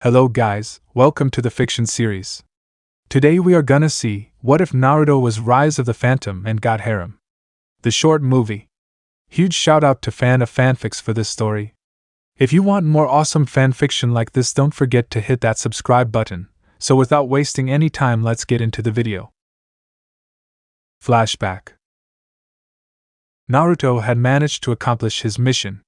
Hello guys, welcome to the fiction series. Today we are gonna see, what if Naruto was Rise of the Phantom and got Harem? The short movie. Huge shout out to Fan of Fanfics for this story. If you want more awesome fanfiction like this, don't forget to hit that subscribe button. So without wasting any time, let's get into the video. Flashback. Naruto had managed to accomplish his mission.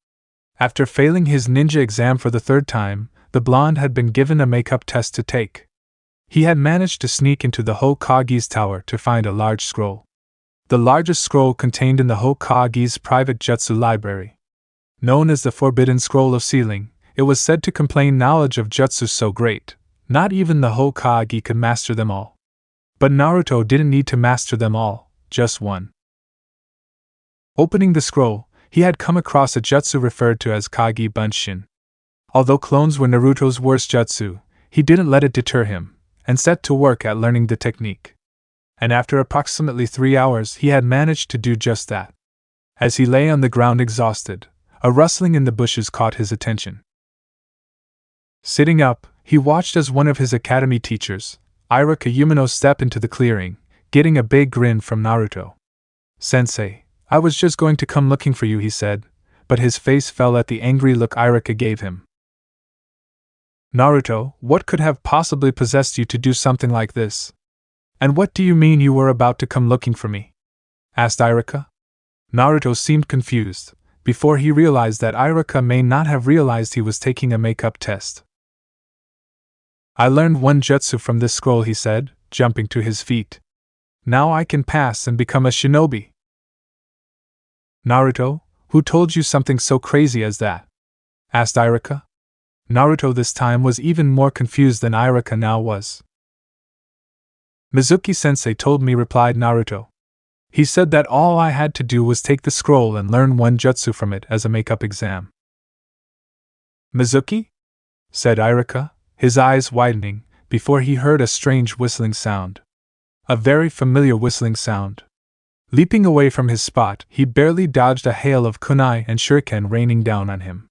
After failing his ninja exam for the third time, the blonde had been given a makeup test to take. He had managed to sneak into the Hokage's tower to find a large scroll. The largest scroll contained in the Hokage's private jutsu library. Known as the Forbidden Scroll of Sealing, it was said to contain knowledge of jutsu so great, not even the Hokage could master them all. But Naruto didn't need to master them all, just one. Opening the scroll, he had come across a jutsu referred to as Kage Bunshin. Although clones were Naruto's worst jutsu, he didn't let it deter him, and set to work at learning the technique. And after approximately 3 hours, he had managed to do just that. As he lay on the ground exhausted, a rustling in the bushes caught his attention. Sitting up, he watched as one of his academy teachers, Irika Yumino, stepped into the clearing, getting a big grin from Naruto. "Sensei, I was just going to come looking for you," he said, but his face fell at the angry look Irika gave him. "Naruto, what could have possibly possessed you to do something like this? And what do you mean you were about to come looking for me?" asked Irika. Naruto seemed confused, before he realized that Irika may not have realized he was taking a makeup test. "I learned one jutsu from this scroll," he said, jumping to his feet. "Now I can pass and become a shinobi." "Naruto, who told you something so crazy as that?" asked Irika. Naruto this time was even more confused than Irika now was. "Mizuki-sensei told me," replied Naruto. "He said that all I had to do was take the scroll and learn one jutsu from it as a makeup exam." "Mizuki?" said Irika, his eyes widening, before he heard a strange whistling sound. A very familiar whistling sound. Leaping away from his spot, he barely dodged a hail of kunai and shuriken raining down on him.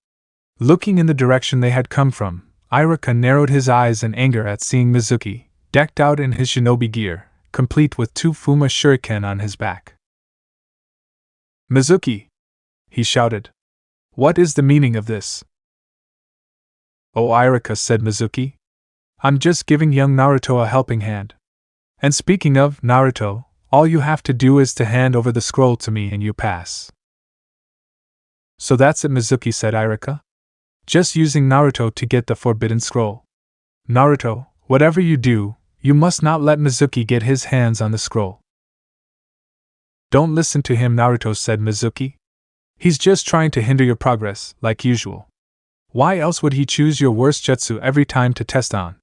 Looking in the direction they had come from, Irika narrowed his eyes in anger at seeing Mizuki, decked out in his shinobi gear, complete with 2 Fuma shuriken on his back. "Mizuki!" he shouted. "What is the meaning of this?" "Oh, Irika," said Mizuki. "I'm just giving young Naruto a helping hand. And speaking of Naruto, all you have to do is to hand over the scroll to me and you pass." "So that's it," Mizuki said Irika. "Just using Naruto to get the Forbidden Scroll. Naruto, whatever you do, you must not let Mizuki get his hands on the scroll." "Don't listen to him," Naruto said Mizuki. "He's just trying to hinder your progress, like usual. Why else would he choose your worst jutsu every time to test on?"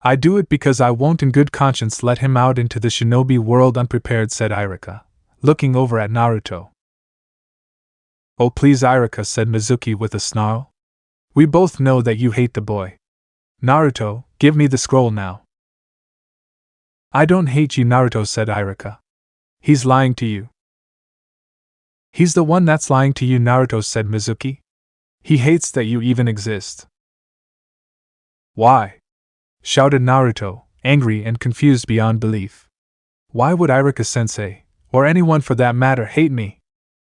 "I do it because I won't in good conscience let him out into the shinobi world unprepared," said Irika, looking over at Naruto. "Oh please, Irika," said Mizuki with a snarl. "We both know that you hate the boy. Naruto, give me the scroll now." "I don't hate you," Naruto said Irika. "He's lying to you." "He's the one that's lying to you," Naruto said Mizuki. "He hates that you even exist." "Why?" shouted Naruto, angry and confused beyond belief. "Why would Irika-sensei, or anyone for that matter, hate me?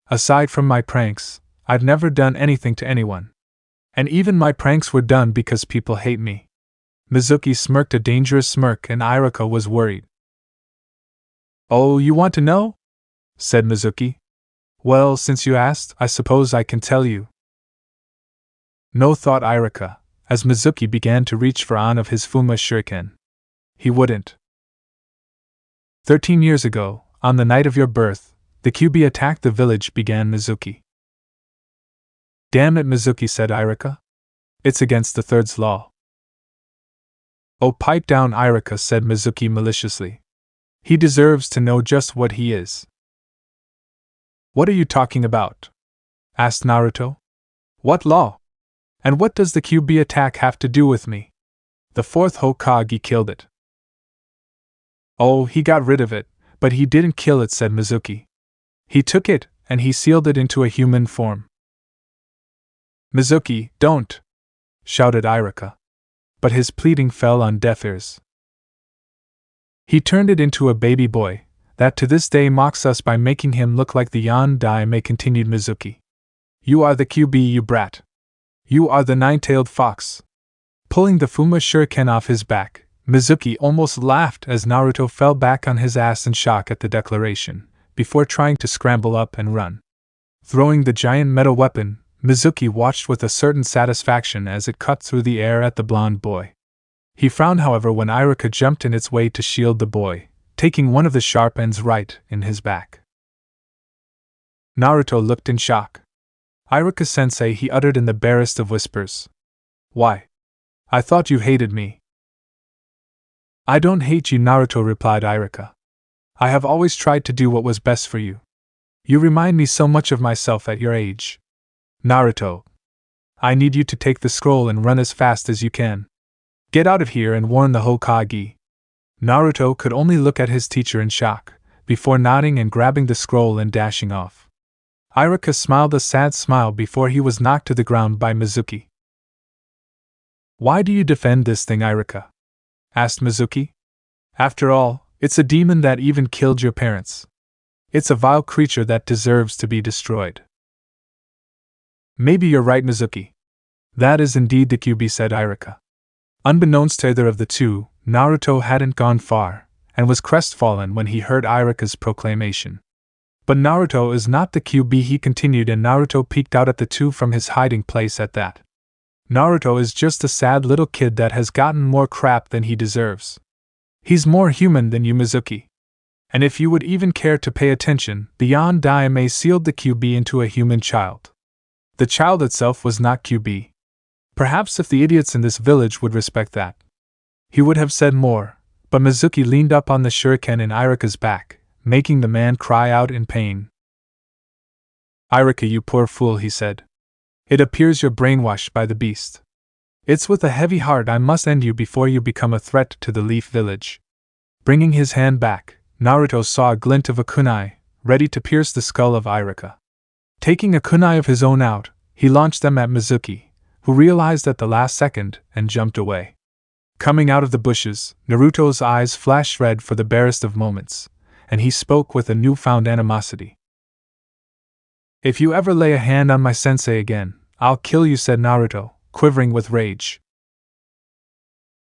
Aside from my pranks, I've never done anything to anyone. And even my pranks were done because people hate me." Mizuki smirked a dangerous smirk and Irika was worried. "Oh, you want to know?" said Mizuki. "Well, since you asked, I suppose I can tell you." "No," thought Irika, as Mizuki began to reach for on of his Fuma shuriken. "He wouldn't." 13 years ago, on the night of your birth, the Kyuubi attacked the village," began Mizuki. "Damn it, Mizuki," said Irika. "It's against the third's law." "Oh, pipe down, Irika," said Mizuki maliciously. "He deserves to know just what he is." "What are you talking about?" asked Naruto. "What law? And what does the Kyuubi attack have to do with me? The 4th Hokage killed it." "Oh, he got rid of it, but he didn't kill it," said Mizuki. "He took it, and he sealed it into a human form." "Mizuki, don't!" shouted Iruka. But his pleading fell on deaf ears. He turned it into a baby boy, that to this day mocks us by making him look like the Yandai, continued Mizuki. You are the QB, you brat. You are the nine-tailed fox. Pulling the Fuma shuriken off his back, Mizuki almost laughed as Naruto fell back on his ass in shock at the declaration, before trying to scramble up and run. Throwing the giant metal weapon, Mizuki watched with a certain satisfaction as it cut through the air at the blonde boy. He frowned, however, when Iruka jumped in its way to shield the boy, taking one of the sharp ends right in his back. Naruto looked in shock. Iruka-sensei, he uttered in the barest of whispers. Why? I thought you hated me. I don't hate you, Naruto replied Iruka. I have always tried to do what was best for you. You remind me so much of myself at your age. Naruto, I need you to take the scroll and run as fast as you can. Get out of here and warn the Hokage. Naruto could only look at his teacher in shock, before nodding and grabbing the scroll and dashing off. Iruka smiled a sad smile before he was knocked to the ground by Mizuki. Why do you defend this thing, Iruka? Asked Mizuki. After all, it's a demon that even killed your parents. It's a vile creature that deserves to be destroyed. Maybe you're right, Mizuki. That is indeed the QB, said Iruka. Unbeknownst to either of the two, Naruto hadn't gone far, and was crestfallen when he heard Iruka's proclamation. But Naruto is not the QB, he continued, and Naruto peeked out at the two from his hiding place at that. Naruto is just a sad little kid that has gotten more crap than he deserves. He's more human than you, Mizuki. And if you would even care to pay attention, the Yandai sealed the QB into a human child. The child itself was not QB. Perhaps if the idiots in this village would respect that. He would have said more, but Mizuki leaned up on the shuriken in Iruka's back, making the man cry out in pain. Iruka, you poor fool, he said. It appears you're brainwashed by the beast. It's with a heavy heart I must end you before you become a threat to the Leaf Village. Bringing his hand back, Naruto saw a glint of a kunai, ready to pierce the skull of Iruka. Taking a kunai of his own out, he launched them at Mizuki, who realized at the last second and jumped away. Coming out of the bushes, Naruto's eyes flashed red for the barest of moments, and he spoke with a newfound animosity. If you ever lay a hand on my sensei again, I'll kill you, said Naruto, quivering with rage.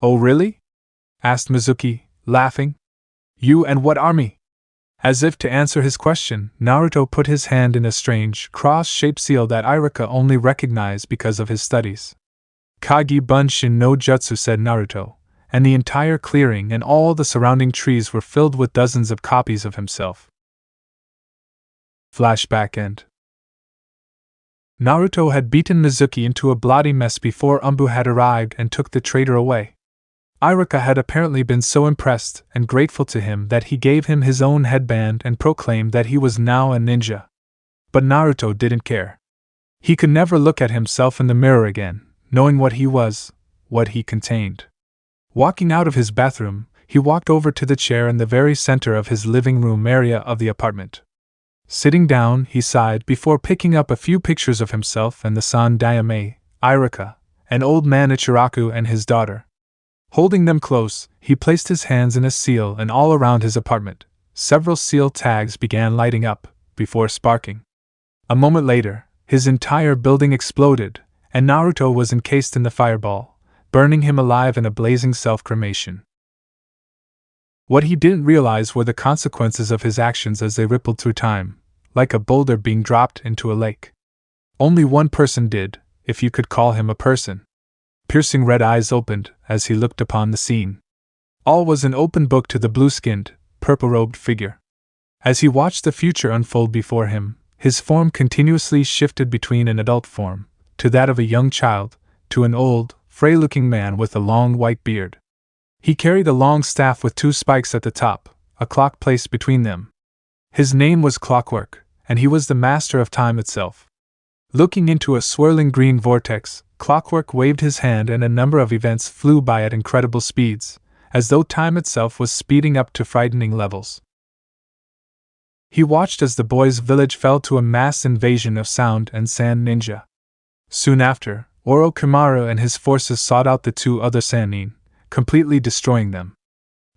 Oh really? Asked Mizuki, laughing. You and what army? As if to answer his question, Naruto put his hand in a strange, cross-shaped seal that Iruka only recognized because of his studies. Kage Bunshin no Jutsu, said Naruto, and the entire clearing and all the surrounding trees were filled with dozens of copies of himself. Flashback end. Naruto had beaten Mizuki into a bloody mess before Umbu had arrived and took the traitor away. Iruka had apparently been so impressed and grateful to him that he gave him his own headband and proclaimed that he was now a ninja. But Naruto didn't care. He could never look at himself in the mirror again, knowing what he was, what he contained. Walking out of his bathroom, he walked over to the chair in the very center of his living room area of the apartment. Sitting down, he sighed before picking up a few pictures of himself and the Sandayame, Iruka, an old man Ichiraku and his daughter. Holding them close, he placed his hands in a seal, and all around his apartment, several seal tags began lighting up, before sparking. A moment later, his entire building exploded, and Naruto was encased in the fireball, burning him alive in a blazing self-cremation. What he didn't realize were the consequences of his actions as they rippled through time, like a boulder being dropped into a lake. Only one person did, if you could call him a person. Piercing red eyes opened as he looked upon the scene. All was an open book to the blue-skinned, purple-robed figure. As he watched the future unfold before him, his form continuously shifted between an adult form, to that of a young child, to an old, frail-looking man with a long white beard. He carried a long staff with two spikes at the top, a clock placed between them. His name was Clockwork, and he was the master of time itself. Looking into a swirling green vortex, Clockwork waved his hand and a number of events flew by at incredible speeds, as though time itself was speeding up to frightening levels. He watched as the boys' village fell to a mass invasion of sound and sand ninja. Soon after, Orochimaru and his forces sought out the two other Sannin, completely destroying them.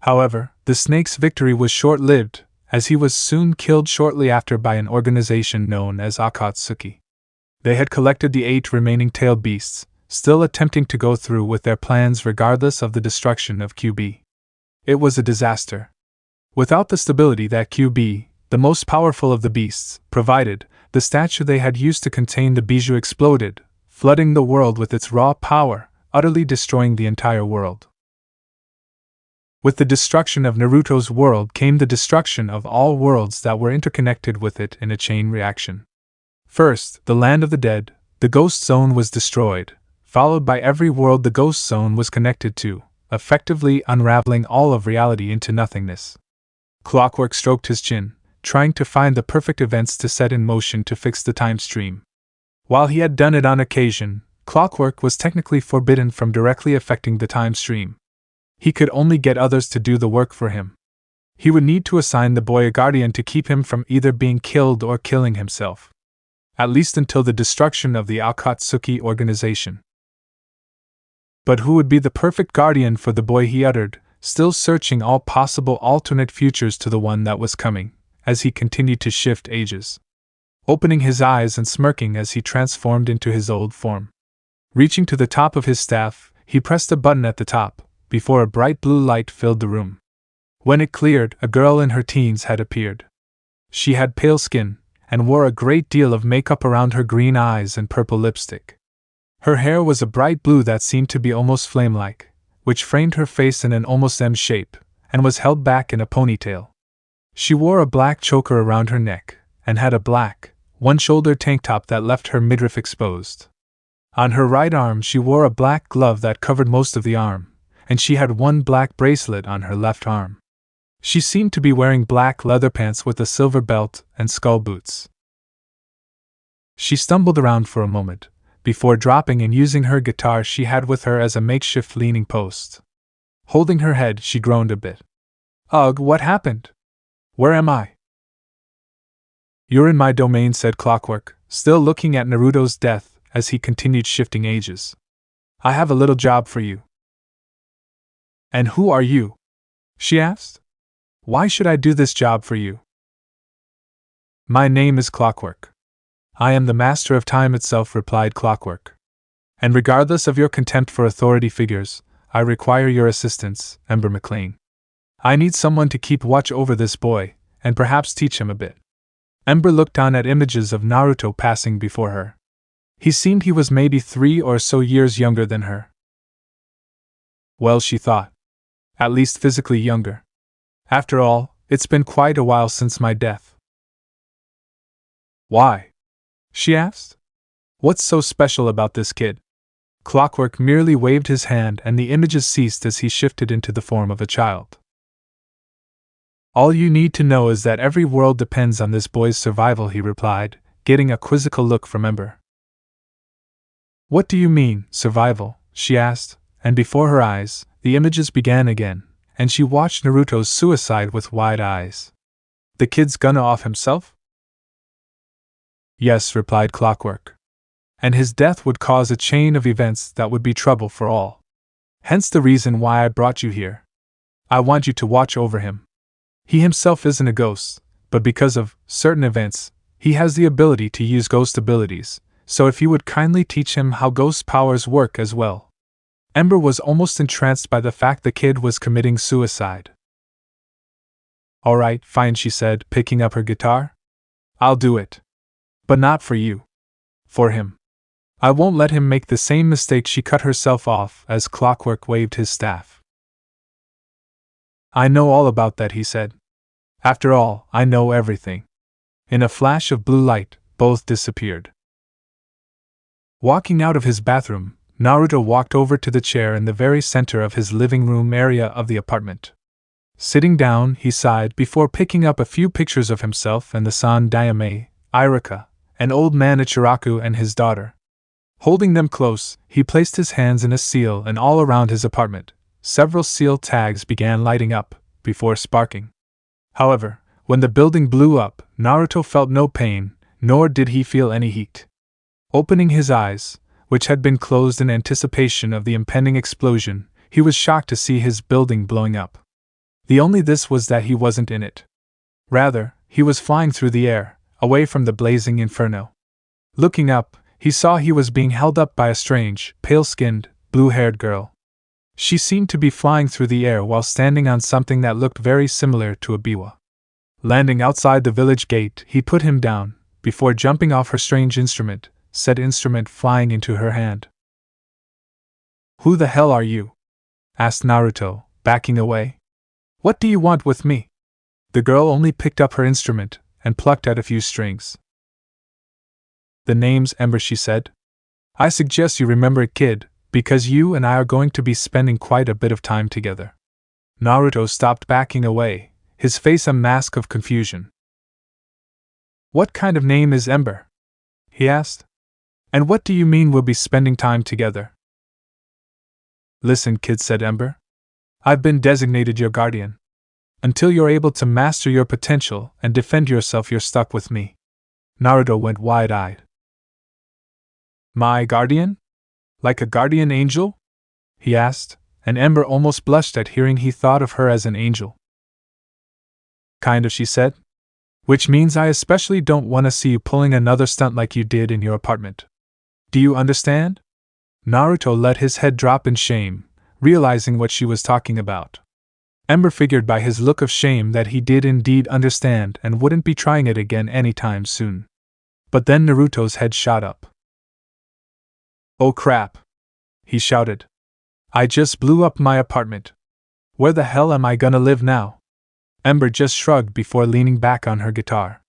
However, the snake's victory was short-lived, as he was soon killed shortly after by an organization known as Akatsuki. They had collected the 8 remaining tailed beasts, still attempting to go through with their plans regardless of the destruction of QB. It was a disaster. Without the stability that QB, the most powerful of the beasts, provided, the statue they had used to contain the bijou exploded, flooding the world with its raw power, utterly destroying the entire world. With the destruction of Naruto's world came the destruction of all worlds that were interconnected with it in a chain reaction. First, the land of the dead, the Ghost Zone was destroyed, followed by every world the Ghost Zone was connected to, effectively unraveling all of reality into nothingness. Clockwork stroked his chin, trying to find the perfect events to set in motion to fix the time stream. While he had done it on occasion, Clockwork was technically forbidden from directly affecting the time stream. He could only get others to do the work for him. He would need to assign the boy a guardian to keep him from either being killed or killing himself. At least until the destruction of the Akatsuki organization. But who would be the perfect guardian for the boy, he uttered, still searching all possible alternate futures to the one that was coming, as he continued to shift ages. Opening his eyes and smirking as he transformed into his old form. Reaching to the top of his staff, he pressed a button at the top, before a bright blue light filled the room. When it cleared, a girl in her teens had appeared. She had pale skin, and wore a great deal of makeup around her green eyes and purple lipstick. Her hair was a bright blue that seemed to be almost flame-like, which framed her face in an almost M shape, and was held back in a ponytail. She wore a black choker around her neck, and had a black, one-shouldered tank top that left her midriff exposed. On her right arm she wore a black glove that covered most of the arm, and she had one black bracelet on her left arm. She seemed to be wearing black leather pants with a silver belt and skull boots. She stumbled around for a moment, before dropping and using her guitar she had with her as a makeshift leaning post. Holding her head, she groaned a bit. Ugh, what happened? Where am I? You're in my domain, said Clockwork, still looking at Naruto's death as he continued shifting ages. I have a little job for you. And who are you? She asked. Why should I do this job for you? My name is Clockwork. I am the master of time itself, replied Clockwork. And regardless of your contempt for authority figures, I require your assistance, Ember McLean. I need someone to keep watch over this boy, and perhaps teach him a bit. Ember looked down at images of Naruto passing before her. He seemed he was maybe 3 or so years younger than her. Well, she thought. At least physically younger. After all, it's been quite a while since my death. Why? She asked. What's so special about this kid? Clockwork merely waved his hand and the images ceased as he shifted into the form of a child. All you need to know is that every world depends on this boy's survival, he replied, getting a quizzical look from Ember. What do you mean, survival? She asked, and before her eyes, the images began again, and she watched Naruto's suicide with wide eyes. The kid's gonna off himself? Yes, replied Clockwork. And his death would cause a chain of events that would be trouble for all. Hence the reason why I brought you here. I want you to watch over him. He himself isn't a ghost, but because of certain events, he has the ability to use ghost abilities, so if you would kindly teach him how ghost powers work as well. Ember was almost entranced by the fact the kid was committing suicide. All right, fine, she said, picking up her guitar. I'll do it. But not for you. For him. I won't let him make the same mistake. She cut herself off as Clockwork waved his staff. I know all about that, he said. After all, I know everything. In a flash of blue light, both disappeared. Walking out of his bathroom, Naruto walked over to the chair in the very center of his living room area of the apartment. Sitting down, he sighed before picking up a few pictures of himself and the San Daime, Irika, an old man Ichiraku and his daughter. Holding them close, he placed his hands in a seal and all around his apartment, several seal tags began lighting up, before sparking. However, when the building blew up, Naruto felt no pain, nor did he feel any heat. Opening his eyes, which had been closed in anticipation of the impending explosion, he was shocked to see his building blowing up. The only this was that he wasn't in it. Rather, he was flying through the air, away from the blazing inferno. Looking up, he saw he was being held up by a strange, pale-skinned, blue-haired girl. She seemed to be flying through the air while standing on something that looked very similar to a biwa. Landing outside the village gate, he put him down, before jumping off her strange instrument, said instrument flying into her hand. "Who the hell are you?" asked Naruto, backing away. "What do you want with me?" The girl only picked up her instrument and plucked at a few strings. "The name's Ember," she said. "I suggest you remember it, kid, because you and I are going to be spending quite a bit of time together." Naruto stopped backing away, his face a mask of confusion. "What kind of name is Ember?" he asked. "And what do you mean we'll be spending time together?" "Listen, kid," said Ember. "I've been designated your guardian. Until you're able to master your potential and defend yourself, you're stuck with me." Naruto went wide-eyed. "My guardian? Like a guardian angel?" he asked, and Ember almost blushed at hearing he thought of her as an angel. "Kind of," she said. "Which means I especially don't want to see you pulling another stunt like you did in your apartment. Do you understand?" Naruto let his head drop in shame, realizing what she was talking about. Ember figured by his look of shame that he did indeed understand and wouldn't be trying it again anytime soon. But then Naruto's head shot up. "Oh crap!" he shouted. "I just blew up my apartment. Where the hell am I gonna live now?" Ember just shrugged before leaning back on her guitar.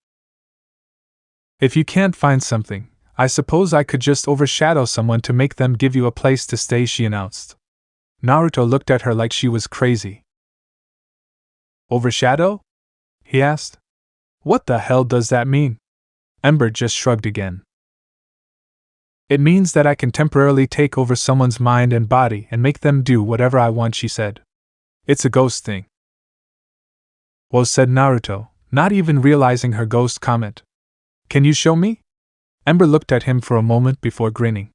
"If you can't find something, I suppose I could just overshadow someone to make them give you a place to stay," she announced. Naruto looked at her like she was crazy. "Overshadow?" he asked. "What the hell does that mean?" Ember just shrugged again. "It means that I can temporarily take over someone's mind and body and make them do whatever I want," she said. "It's a ghost thing." "Whoa," said Naruto, not even realizing her ghost comment. "Can you show me?" Ember looked at him for a moment before grinning.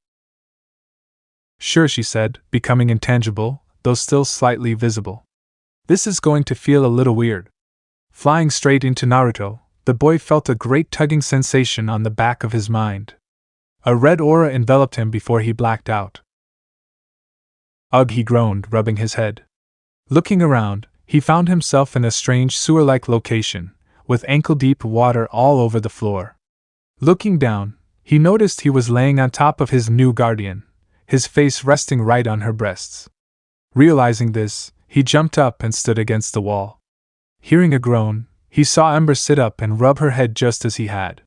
"Sure," she said, becoming intangible, though still slightly visible. "This is going to feel a little weird." Flying straight into Naruto, the boy felt a great tugging sensation on the back of his mind. A red aura enveloped him before he blacked out. "Ugh," he groaned, rubbing his head. Looking around, he found himself in a strange sewer-like location, with ankle-deep water all over the floor. Looking down, he noticed he was laying on top of his new guardian, his face resting right on her breasts. Realizing this, he jumped up and stood against the wall. Hearing a groan, he saw Ember sit up and rub her head just as he had.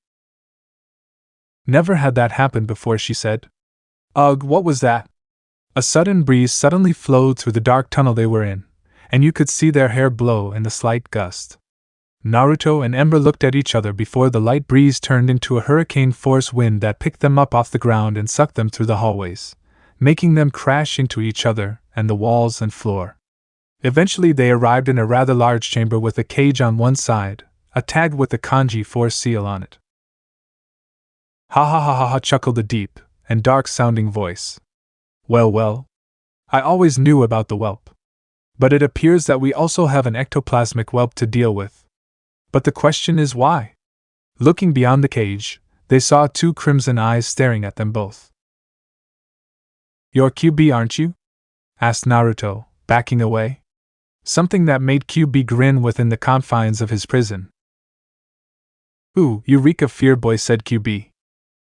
"Never had that happen before," she said. "Ugh, what was that?" A sudden breeze suddenly flowed through the dark tunnel they were in, and you could see their hair blow in the slight gust. Naruto and Ember looked at each other before the light breeze turned into a hurricane-force wind that picked them up off the ground and sucked them through the hallways, making them crash into each other and the walls and floor. Eventually they arrived in a rather large chamber with a cage on one side, a tag with the kanji 4 seal on it. "Ha ha ha ha ha," chuckled a deep and dark-sounding voice. Well, I always knew about the whelp. But it appears that we also have an ectoplasmic whelp to deal with. But the question is why?" Looking beyond the cage, they saw 2 crimson eyes staring at them both. "You're QB, aren't you?" asked Naruto, backing away. Something that made QB grin within the confines of his prison. "Ooh, you reek of fear, boy," said QB.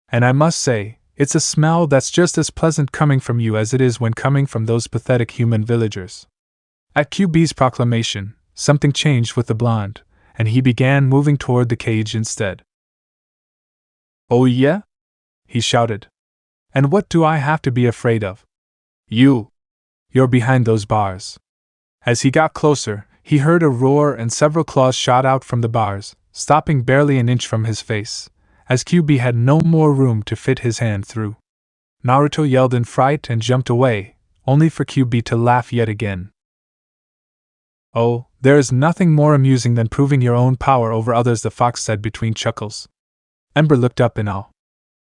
"And I must say, it's a smell that's just as pleasant coming from you as it is when coming from those pathetic human villagers." At QB's proclamation, something changed with the blonde, and he began moving toward the cage instead. "Oh yeah?" he shouted. "And what do I have to be afraid of?" You're behind those bars." As he got closer, he heard a roar and several claws shot out from the bars, stopping barely an inch from his face, as QB had no more room to fit his hand through. Naruto yelled in fright and jumped away, only for QB to laugh yet again. "Oh, there is nothing more amusing than proving your own power over others," the fox said between chuckles. Ember looked up in awe.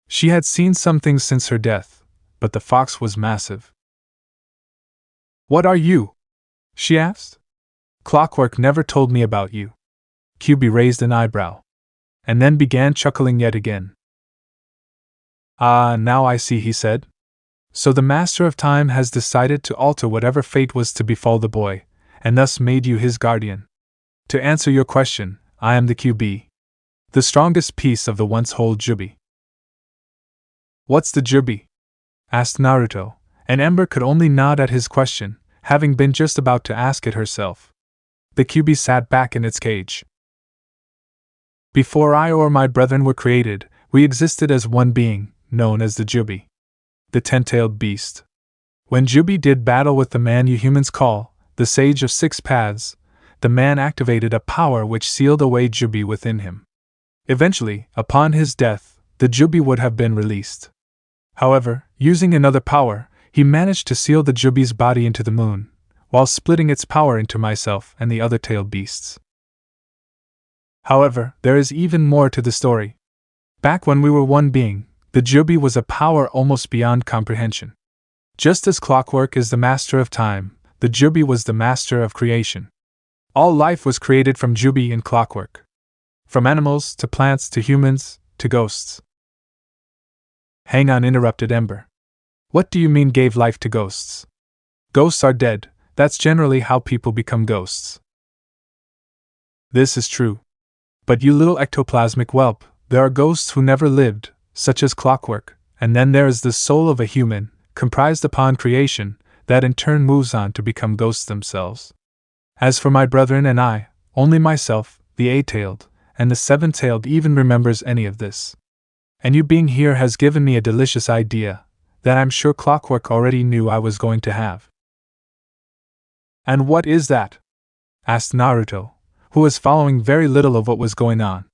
She had seen some things since her death, but the fox was massive. "What are you?" she asked. "Clockwork never told me about you." QB raised an eyebrow, and then began chuckling yet again. "Ah, now I see," he said. "So the Master of Time has decided to alter whatever fate was to befall the boy, and thus made you his guardian. To answer your question, I am the QB. The strongest piece of the once whole Jubi." "What's the Jubi?" asked Naruto, and Ember could only nod at his question, having been just about to ask it herself. The QB sat back in its cage. "Before I or my brethren were created, we existed as one being, known as the Jubi, the ten-tailed beast. When Jubi did battle with the man you humans call the Sage of Six Paths, the man activated a power which sealed away Jubi within him. Eventually, upon his death, the Jubi would have been released. However, using another power, he managed to seal the Jubi's body into the moon, while splitting its power into myself and the other tailed beasts. However, there is even more to the story. Back when we were one being, the Jubi was a power almost beyond comprehension. Just as Clockwork is the master of time, the Jubi was the master of creation. All life was created from Jubi and Clockwork. From animals, to plants, to humans, to ghosts." "Hang on," interrupted Ember. "What do you mean gave life to ghosts? Ghosts are dead, that's generally how people become ghosts." "This is true. But you little ectoplasmic whelp, there are ghosts who never lived, such as Clockwork, and then there is the soul of a human, comprised upon creation, that in turn moves on to become ghosts themselves. As for my brethren and I, only myself, the eight-tailed, and the seven-tailed even remembers any of this. And you being here has given me a delicious idea, that I'm sure Clockwork already knew I was going to have." "And what is that?" asked Naruto, who was following very little of what was going on.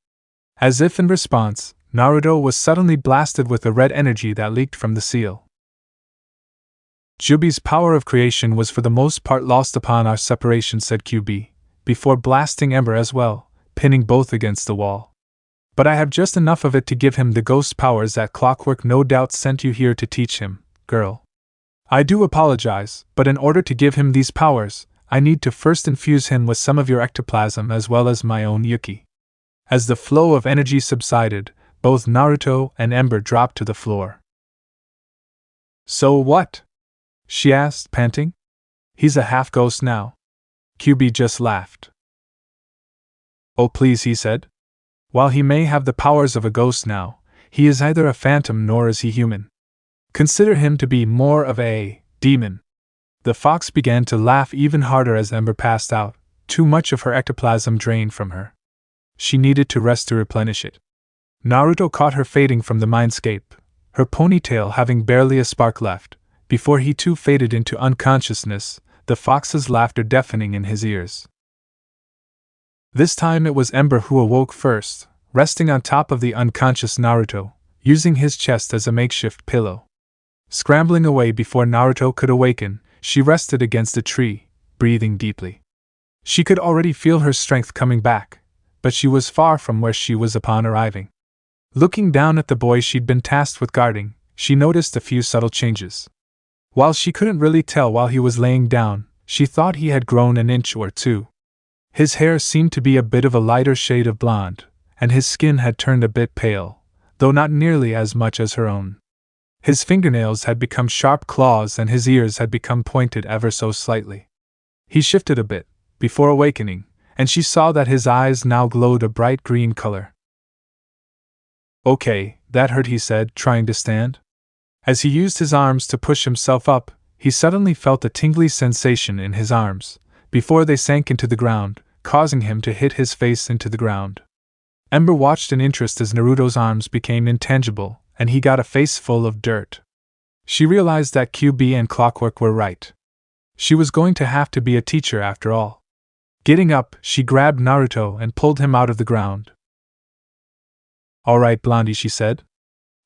As if in response, Naruto was suddenly blasted with the red energy that leaked from the seal. "Jubi's power of creation was for the most part lost upon our separation," said QB, before blasting Ember as well, pinning both against the wall. "But I have just enough of it to give him the ghost powers that Clockwork no doubt sent you here to teach him, girl. I do apologize, but in order to give him these powers, I need to first infuse him with some of your ectoplasm as well as my own Yuki." As the flow of energy subsided, both Naruto and Ember dropped to the floor. "So what?" she asked, panting. "He's a half-ghost now." QB just laughed. "Oh please," he said. "While he may have the powers of a ghost now, he is neither a phantom nor is he human. Consider him to be more of a demon." The fox began to laugh even harder as Ember passed out, too much of her ectoplasm drained from her. She needed to rest to replenish it. Naruto caught her fading from the mindscape, her ponytail having barely a spark left, before he too faded into unconsciousness, the fox's laughter deafening in his ears. This time it was Ember who awoke first, resting on top of the unconscious Naruto, using his chest as a makeshift pillow. Scrambling away before Naruto could awaken, she rested against a tree, breathing deeply. She could already feel her strength coming back, but she was far from where she was upon arriving. Looking down at the boy she'd been tasked with guarding, she noticed a few subtle changes. While she couldn't really tell while he was laying down, she thought he had grown an inch or two. His hair seemed to be a bit of a lighter shade of blonde, and his skin had turned a bit pale, though not nearly as much as her own. His fingernails had become sharp claws and his ears had become pointed ever so slightly. He shifted a bit, before awakening, and she saw that his eyes now glowed a bright green color. "Okay, that hurt," he said, trying to stand. As he used his arms to push himself up, he suddenly felt a tingly sensation in his arms, before they sank into the ground, causing him to hit his face into the ground. Ember watched in interest as Naruto's arms became intangible, and he got a face full of dirt. She realized that QB and Clockwork were right. She was going to have to be a teacher after all. Getting up, she grabbed Naruto and pulled him out of the ground. "All right, Blondie," she said.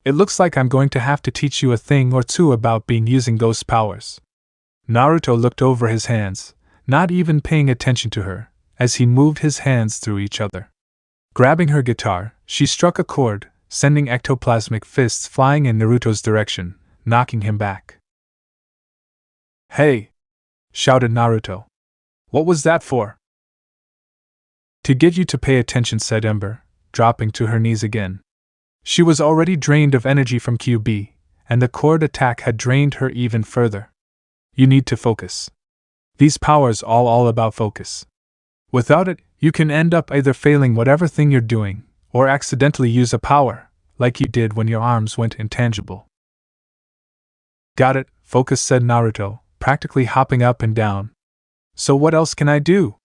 "It looks like I'm going to have to teach you a thing or two about being using ghost powers." Naruto looked over his hands, not even paying attention to her, as he moved his hands through each other. Grabbing her guitar, she struck a chord, sending ectoplasmic fists flying in Naruto's direction, knocking him back. "Hey!" shouted Naruto. "What was that for?" "To get you to pay attention," said Ember, dropping to her knees again. She was already drained of energy from QB, and the cord attack had drained her even further. "You need to focus. These powers all about focus. Without it, you can end up either failing whatever thing you're doing, or accidentally use a power, like you did when your arms went intangible." "Got it," Focus said Naruto, practically hopping up and down. "So what else can I do?"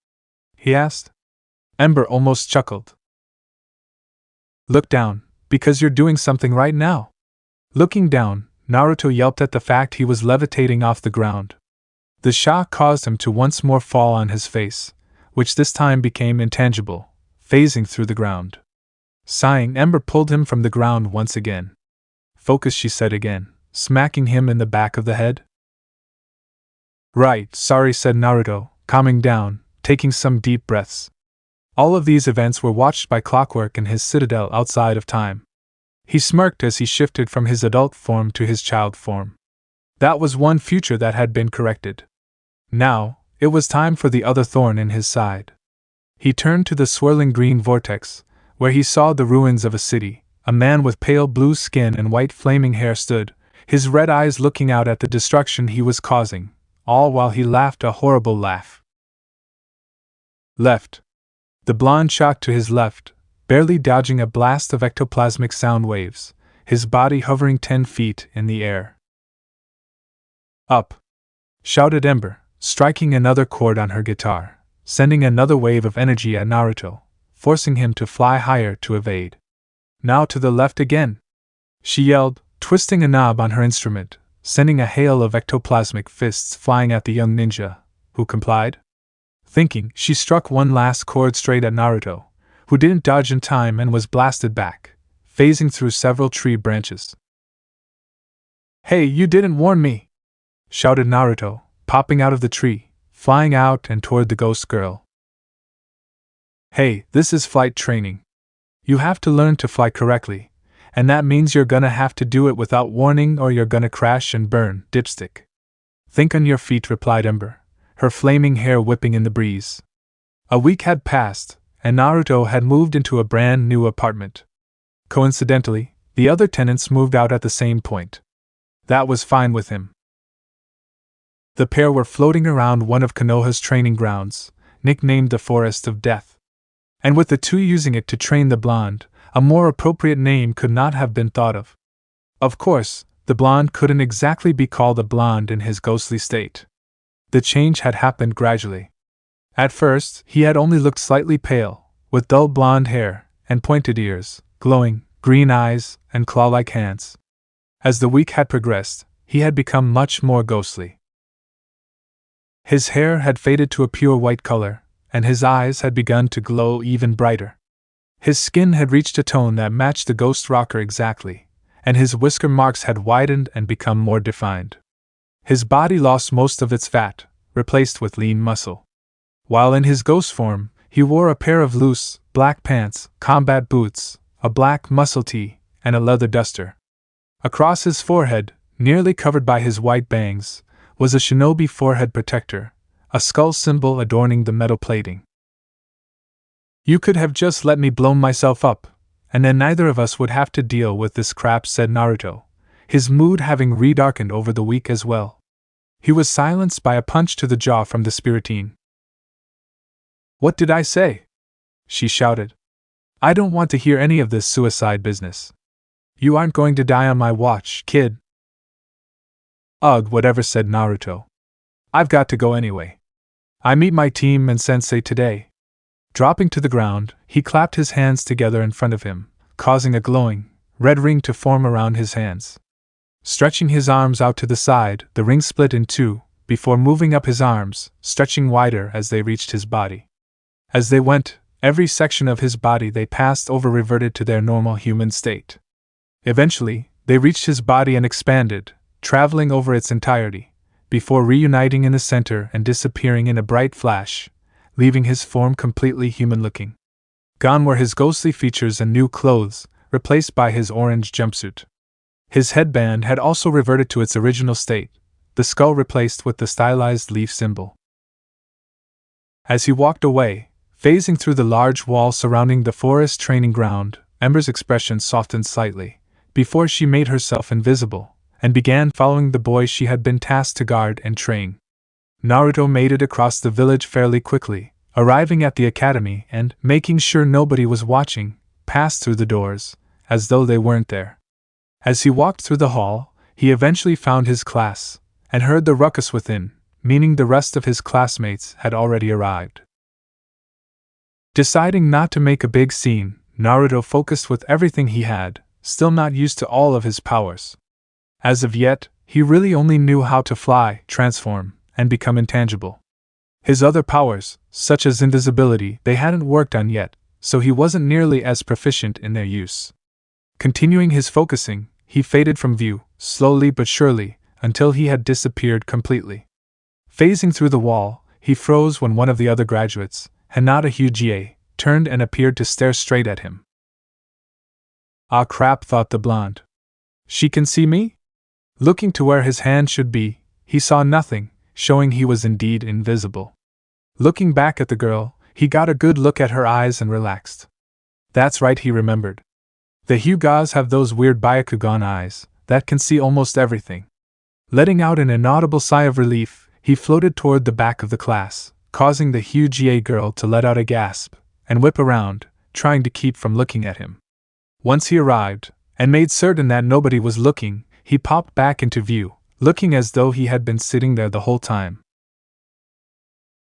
he asked. Ember almost chuckled. "Look down, because you're doing something right now." Looking down, Naruto yelped at the fact he was levitating off the ground. The shock caused him to once more fall on his face, which this time became intangible, phasing through the ground. Sighing, Ember pulled him from the ground once again. "Focus," she said again, smacking him in the back of the head. "Right, sorry," said Naruto, calming down, taking some deep breaths. All of these events were watched by Clockwork in his citadel outside of time. He smirked as he shifted from his adult form to his child form. That was one future that had been corrected. Now, it was time for the other thorn in his side. He turned to the swirling green vortex, where he saw the ruins of a city. A man with pale blue skin and white flaming hair stood, his red eyes looking out at the destruction he was causing, all while he laughed a horrible laugh. Left. The blonde shot to his left, barely dodging a blast of ectoplasmic sound waves, his body hovering 10 feet in the air. "Up!" shouted Ember, striking another chord on her guitar, sending another wave of energy at Naruto, forcing him to fly higher to evade. "Now to the left again!" she yelled, twisting a knob on her instrument, sending a hail of ectoplasmic fists flying at the young ninja, who complied. Thinking, she struck one last chord straight at Naruto, who didn't dodge in time and was blasted back, phasing through several tree branches. "Hey, you didn't warn me!" shouted Naruto, popping out of the tree, flying out and toward the ghost girl. "Hey, this is flight training. You have to learn to fly correctly, and that means you're gonna have to do it without warning or you're gonna crash and burn, dipstick." "Think on your feet," replied Ember, her flaming hair whipping in the breeze. A week had passed, and Naruto had moved into a brand new apartment. Coincidentally, the other tenants moved out at the same point. That was fine with him. The pair were floating around one of Konoha's training grounds, nicknamed the Forest of Death. And with the two using it to train the blonde, a more appropriate name could not have been thought of. Of course, the blonde couldn't exactly be called a blonde in his ghostly state. The change had happened gradually. At first, he had only looked slightly pale, with dull blonde hair and pointed ears, glowing green eyes, and claw-like hands. As the week had progressed, he had become much more ghostly. His hair had faded to a pure white color, and his eyes had begun to glow even brighter. His skin had reached a tone that matched the ghost rocker exactly, and his whisker marks had widened and become more defined. His body lost most of its fat, replaced with lean muscle. While in his ghost form, he wore a pair of loose, black pants, combat boots, a black muscle tee, and a leather duster. Across his forehead, nearly covered by his white bangs, was a shinobi forehead protector, a skull symbol adorning the metal plating. "You could have just let me blow myself up, and then neither of us would have to deal with this crap," said Naruto, his mood having redarkened over the week as well. He was silenced by a punch to the jaw from the Spiritine. "What did I say?" she shouted. "I don't want to hear any of this suicide business. You aren't going to die on my watch, kid." "Ugh, whatever," said Naruto. "I've got to go anyway. I meet my team and sensei today." Dropping to the ground, he clapped his hands together in front of him, causing a glowing, red ring to form around his hands. Stretching his arms out to the side, the ring split in two, before moving up his arms, stretching wider as they reached his body. As they went, every section of his body they passed over reverted to their normal human state. Eventually, they reached his body and expanded, traveling over its entirety, before reuniting in the center and disappearing in a bright flash, leaving his form completely human-looking. Gone were his ghostly features and new clothes, replaced by his orange jumpsuit. His headband had also reverted to its original state, the skull replaced with the stylized leaf symbol. As he walked away, phasing through the large wall surrounding the forest training ground, Ember's expression softened slightly, before she made herself invisible, and began following the boy she had been tasked to guard and train. Naruto made it across the village fairly quickly, arriving at the academy and, making sure nobody was watching, passed through the doors, as though they weren't there. As he walked through the hall, he eventually found his class, and heard the ruckus within, meaning the rest of his classmates had already arrived. Deciding not to make a big scene, Naruto focused with everything he had, still not used to all of his powers. As of yet, he really only knew how to fly, transform, and become intangible. His other powers, such as invisibility, they hadn't worked on yet, so he wasn't nearly as proficient in their use. Continuing his focusing, he faded from view, slowly but surely, until he had disappeared completely. Phasing through the wall, he froze when one of the other graduates, Hinata Hokage, turned and appeared to stare straight at him. Ah crap, thought the blonde. She can see me? Looking to where his hand should be, he saw nothing, showing he was indeed invisible. Looking back at the girl, he got a good look at her eyes and relaxed. That's right, he remembered. The Hyugas have those weird Byakugan eyes that can see almost everything. Letting out an inaudible sigh of relief, he floated toward the back of the class, causing the Hokage girl to let out a gasp and whip around, trying to keep from looking at him. Once he arrived, and made certain that nobody was looking, he popped back into view, looking as though he had been sitting there the whole time.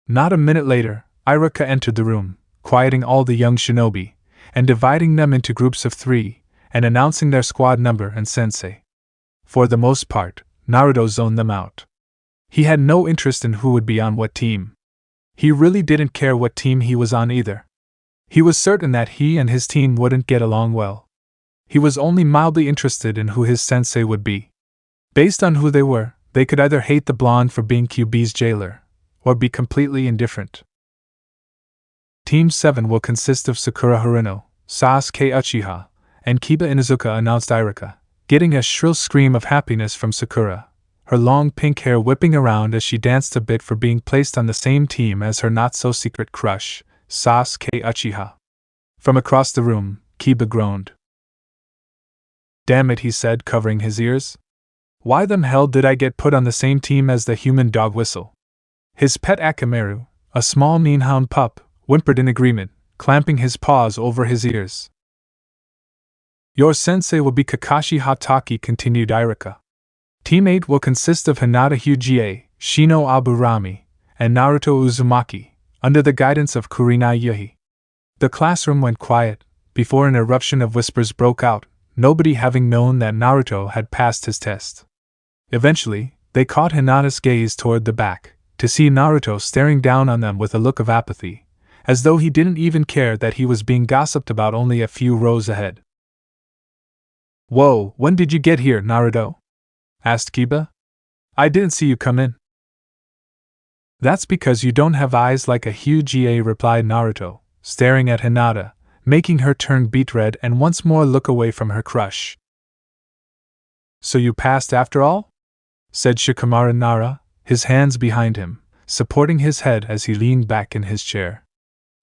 Not a minute later, Iruka entered the room, quieting all the young shinobi, and dividing them into groups of 3, and announcing their squad number and sensei. For the most part, Naruto zoned them out. He had no interest in who would be on what team. He really didn't care what team he was on either. He was certain that he and his team wouldn't get along well. He was only mildly interested in who his sensei would be. Based on who they were, they could either hate the blonde for being QB's jailer, or be completely indifferent. Team 7 will consist of Sakura Haruno, Sasuke Uchiha, and Kiba Inuzuka, announced Iruka, getting a shrill scream of happiness from Sakura, her long pink hair whipping around as she danced a bit for being placed on the same team as her not-so-secret crush, Sasuke Uchiha. From across the room, Kiba groaned. Damn it, he said, covering his ears. Why the hell did I get put on the same team as the human dog Whistle? His pet Akamaru, a small mean-hound pup, whimpered in agreement, clamping his paws over his ears. Your sensei will be Kakashi Hatake, continued Iruka. Team 8 will consist of Hinata Hokage, Shino Aburami, and Naruto Uzumaki, under the guidance of Kurenai Yuhi. The classroom went quiet, before an eruption of whispers broke out, nobody having known that Naruto had passed his test. Eventually, they caught Hinata's gaze toward the back, to see Naruto staring down on them with a look of apathy, as though he didn't even care that he was being gossiped about only a few rows ahead. Whoa, when did you get here, Naruto? Asked Kiba. I didn't see you come in. That's because you don't have eyes like a Hokage, replied Naruto, staring at Hinata, making her turn beet red and once more look away from her crush. So you passed after all? Said Shikamaru Nara, his hands behind him, supporting his head as he leaned back in his chair.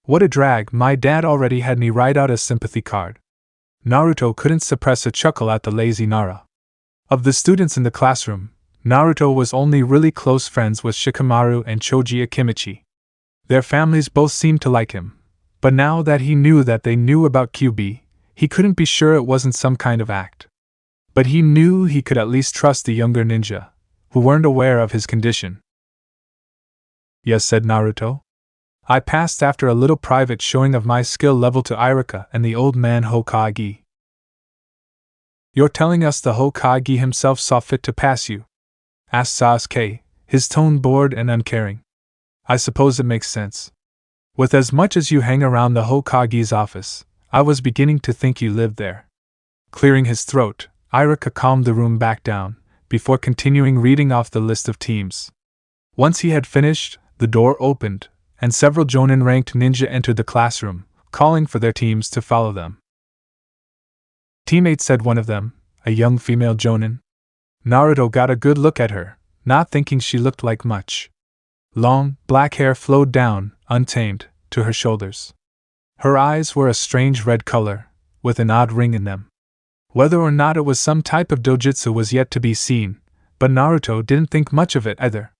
What a drag, my dad already had me write out a sympathy card. Naruto couldn't suppress a chuckle at the lazy Nara. Of the students in the classroom, Naruto was only really close friends with Shikamaru and Choji Akimichi. Their families both seemed to like him, but now that he knew that they knew about QB, he couldn't be sure it wasn't some kind of act. But he knew he could at least trust the younger ninja, who weren't aware of his condition. Yes, said Naruto. I passed after a little private showing of my skill level to Iruka and the old man Hokage. You're telling us the Hokage himself saw fit to pass you? Asked Sasuke, his tone bored and uncaring. I suppose it makes sense. With as much as you hang around the Hokage's office, I was beginning to think you lived there. Clearing his throat, Iruka calmed the room back down, before continuing reading off the list of teams. Once he had finished, the door opened, and several Jonin-ranked ninja entered the classroom, calling for their teams to follow them. Team 8, said one of them, a young female jonin. Naruto got a good look at her, not thinking she looked like much. Long, black hair flowed down, untamed, to her shoulders. Her eyes were a strange red color, with an odd ring in them. Whether or not it was some type of dojutsu was yet to be seen, but Naruto didn't think much of it either.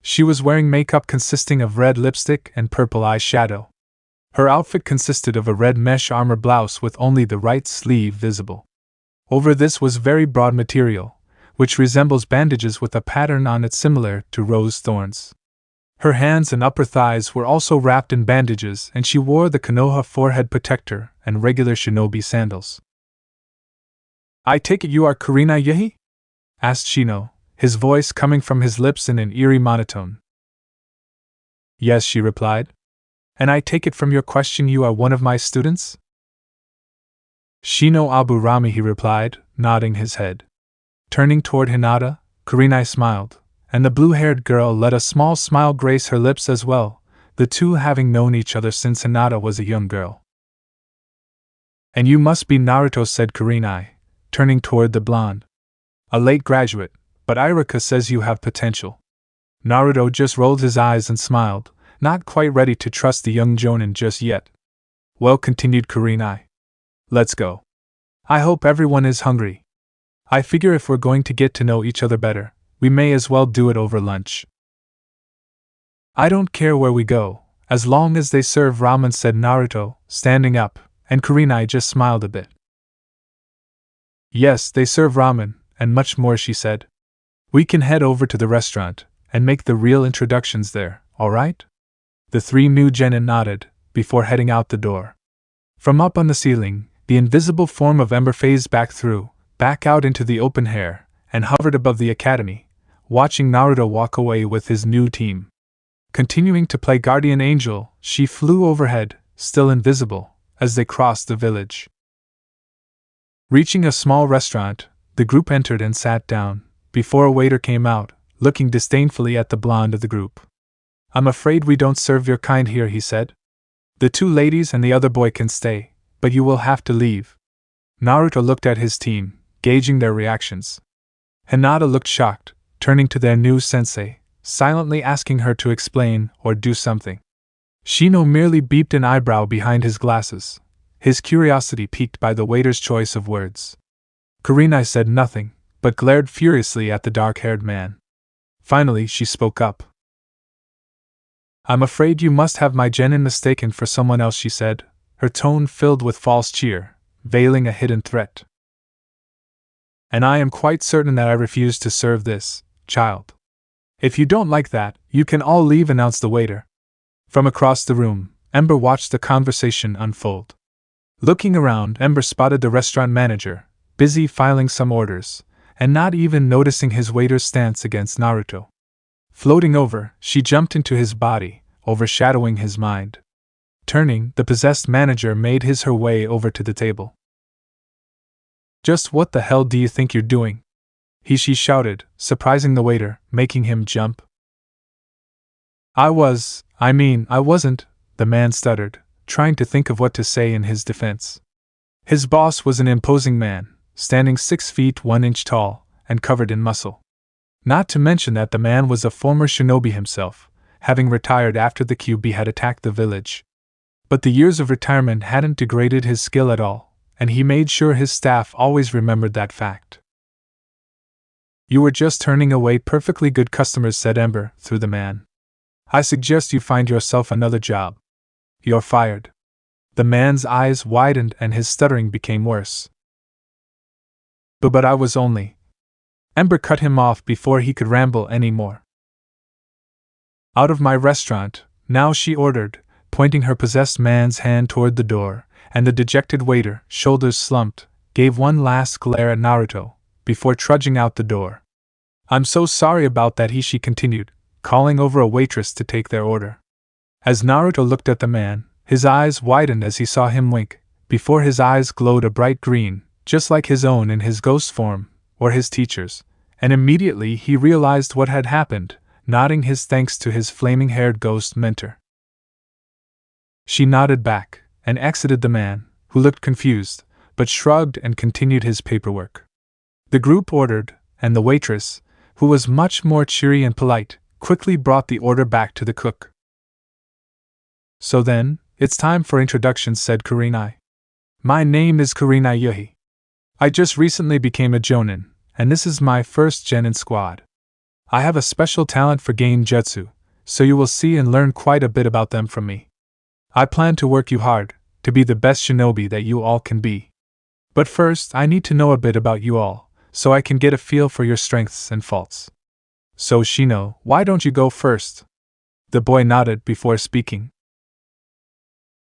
She was wearing makeup consisting of red lipstick and purple eyeshadow. Her outfit consisted of a red mesh armor blouse with only the right sleeve visible. Over this was very broad material, which resembles bandages with a pattern on it similar to rose thorns. Her hands and upper thighs were also wrapped in bandages, and she wore the Konoha forehead protector and regular shinobi sandals. "I take it you are Kurina Yehi?" asked Shino, his voice coming from his lips in an eerie monotone. "Yes," she replied. "And I take it from your question you are one of my students?" "Shino Aburami," he replied, nodding his head. Turning toward Hinata, Kurenai smiled, and the blue-haired girl let a small smile grace her lips as well, the two having known each other since Hinata was a young girl. "And you must be Naruto," said Kurenai, turning toward the blonde. "A late graduate, but Iruka says you have potential." Naruto just rolled his eyes and smiled, not quite ready to trust the young jonin just yet. "Well," continued Kurenai, "let's go. I hope everyone is hungry. I figure if we're going to get to know each other better, we may as well do it over lunch." "I don't care where we go, as long as they serve ramen," said Naruto, standing up, and Kurenai just smiled a bit. "Yes, they serve ramen, and much more," she said. "We can head over to the restaurant, and make the real introductions there, alright?" The three new genin nodded, before heading out the door. From up on the ceiling, the invisible form of Ember phased back out into the open air, and hovered above the academy, watching Naruto walk away with his new team. Continuing to play guardian angel, she flew overhead, still invisible, as they crossed the village. Reaching a small restaurant, the group entered and sat down, before a waiter came out, looking disdainfully at the blonde of the group. "I'm afraid we don't serve your kind here," he said. "The two ladies and the other boy can stay, but you will have to leave." Naruto looked at his team, gauging their reactions. Hinata looked shocked, turning to their new sensei, silently asking her to explain or do something. Shino merely beeped an eyebrow behind his glasses, his curiosity piqued by the waiter's choice of words. Kurenai said nothing, but glared furiously at the dark-haired man. Finally, she spoke up. "I'm afraid you must have my genin mistaken for someone else," she said, her tone filled with false cheer, veiling a hidden threat. "And I am quite certain that I refuse to serve this child. If you don't like that, you can all leave," announced the waiter. From across the room, Ember watched the conversation unfold. Looking around, Ember spotted the restaurant manager, busy filing some orders, and not even noticing his waiter's stance against Naruto. Floating over, she jumped into his body, overshadowing his mind. Turning, the possessed manager made her way over to the table. "Just what the hell do you think you're doing?" she shouted, surprising the waiter, making him jump. I wasn't," the man stuttered, trying to think of what to say in his defense. His boss was an imposing man, standing 6 feet 1 inch tall, and covered in muscle. Not to mention that the man was a former shinobi himself, having retired after the QB had attacked the village. But the years of retirement hadn't degraded his skill at all, and he made sure his staff always remembered that fact. "You were just turning away perfectly good customers," said Ember, through the man. "I suggest you find yourself another job. You're fired." The man's eyes widened and his stuttering became worse. But I was only..." Ember cut him off before he could ramble any more. "Out of my restaurant, now," she ordered, pointing her possessed man's hand toward the door, and the dejected waiter, shoulders slumped, gave one last glare at Naruto, before trudging out the door. "I'm so sorry about that," she continued, calling over a waitress to take their order. As Naruto looked at the man, his eyes widened as he saw him wink, before his eyes glowed a bright green, just like his own in his ghost form, or his teacher's, and immediately he realized what had happened, nodding his thanks to his flaming-haired ghost mentor. She nodded back, and exited the man, who looked confused, but shrugged and continued his paperwork. The group ordered, and the waitress, who was much more cheery and polite, quickly brought the order back to the cook. So then, it's time for introductions, said Kurenai. My name is Kurenai Yuhi. I just recently became a Jonin, and this is my first Genin squad. I have a special talent for Genjutsu, so you will see and learn quite a bit about them from me. I plan to work you hard, to be the best shinobi that you all can be. But first, I need to know a bit about you all, so I can get a feel for your strengths and faults. So Shino, why don't you go first? The boy nodded before speaking.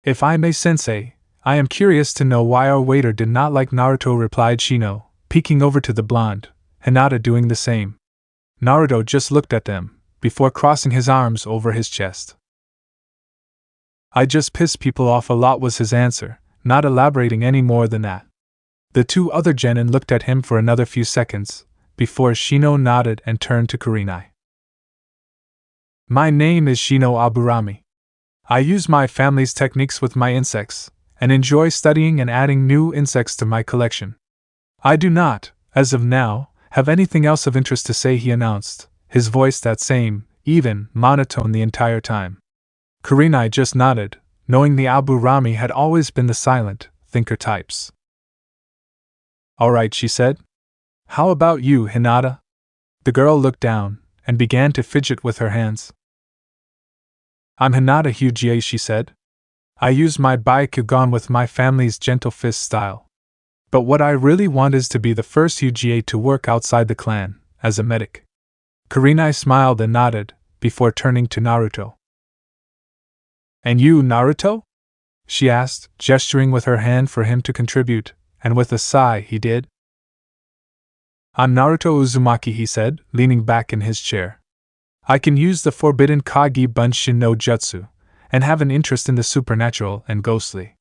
If I may, sensei, I am curious to know why our waiter did not like Naruto, replied Shino, peeking over to the blonde, Hinata doing the same. Naruto just looked at them, before crossing his arms over his chest. I just piss people off a lot, was his answer, not elaborating any more than that. The two other genin looked at him for another few seconds, before Shino nodded and turned to Kurenai. My name is Shino Aburami. I use my family's techniques with my insects, and enjoy studying and adding new insects to my collection. I do not, as of now, have anything else of interest to say, he announced, his voice that same, even, monotone the entire time. Kurenai just nodded, knowing the Aburami had always been the silent, thinker types. Alright, she said. How about you, Hinata? The girl looked down, and began to fidget with her hands. I'm Hinata Hokage, she said. I use my Byakugan with my family's gentle fist style. But what I really want is to be the first Hokage to work outside the clan, as a medic. Kurenai smiled and nodded, before turning to Naruto. And you, Naruto? She asked, gesturing with her hand for him to contribute, and with a sigh he did. I'm Naruto Uzumaki, he said, leaning back in his chair. I can use the forbidden Kage Bunshin no Jutsu, and have an interest in the supernatural and ghostly.